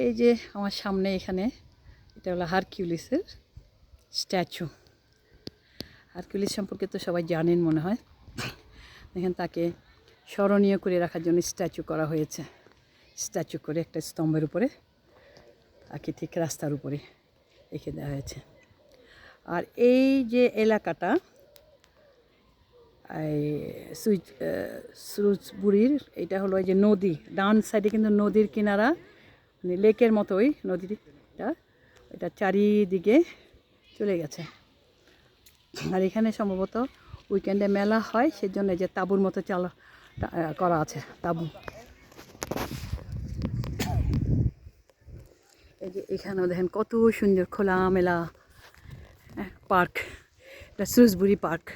এই যে আমার সামনে এখানে এটা হলো হারকিউলিসের স্ট্যাচু। হারকিউলিস সম্পর্কে তো সবাই জানেন মনে হয়। দেখেন তাকে স্মরণীয় করে রাখার জন্য স্ট্যাচু করা হয়েছে। স্ট্যাচু করে একটা স্তম্ভের উপরে তাকে ঠিক রাস্তার উপরে রেখে দেওয়া হয়েছে। আর এই যে এলাকাটা এই সুরুজবুড়ির এটা হলো এই যে নদী, ডান সাইডে কিন্তু নদীর কিনারা, মানে লেকের মতোই নদীটা, এটা চারিদিকে চলে গেছে। আর এখানে সম্ভবত উইকেন্ডে মেলা হয়, সেজন্য যে তাঁবুর মতো করা আছে, তাঁবু। এই যে এখানেও দেখেন কত সুন্দর খোলামেলা পার্ক, এটা সুরুজবুড়ি পার্ক।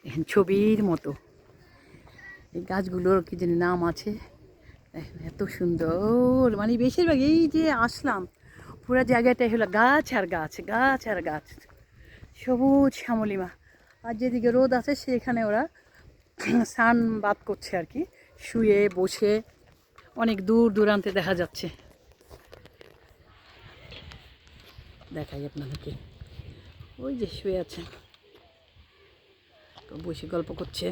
দেখেন ছবির মতো এই গাছগুলোর কি জানি নাম আছে, এত সুন্দর। মানে বেশিরভাগ এই যে আসলাম পুরো জায়গাটাই হলো গাছ আর গাছ, গাছ আর গাছ, সবুজ শ্যামলিমা। আর যেদিকে রোদ আছে সেখানে ওরা সান বাত করছে আর কি, শুয়ে বসে, অনেক দূর দূরান্তে দেখা যাচ্ছে। দেখাই আপনাদেরকে, ওই যে শুয়ে আছে, বসে গল্প করছে।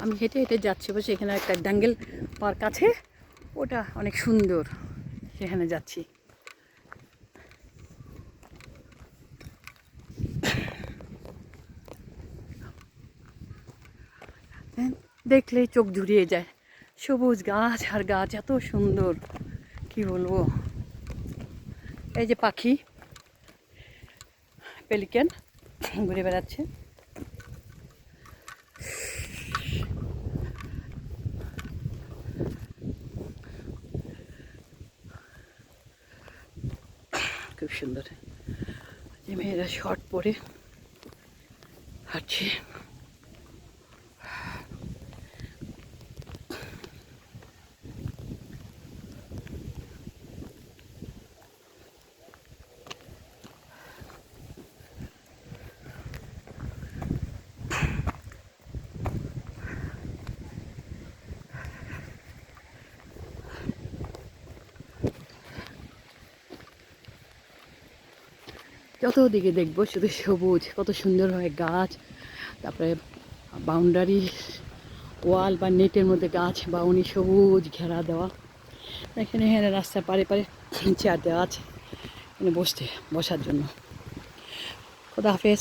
আমি হেঁটে হেঁটে যাচ্ছি, বসে এখানে একটা ডাঙ্গেল পার্ক আছে, ওটা অনেক সুন্দর, সেখানে যাচ্ছি। দেখলেই চোখ জুড়িয়ে যায়, সবুজ গাছ আর গাছ, এত সুন্দর কি বলবো। এই যে পাখি পেলিক্যান ঘুরে বেড়াচ্ছে। খুব সুন্দর, যে মেয়েরা শর্ট পরে হাঁটছে। যত দিকে দেখবো শুধু সবুজ, কত সুন্দর হয় গাছ। তারপরে বাউন্ডারি ওয়াল বা নেটের মধ্যে গাছ বাউনি সবুজ ঘেরা দেওয়া। এখানে এখানে রাস্তার পারে পারে চেয়ার দেওয়া আছে, এখানে বসার জন্য। খোদা হাফেজ।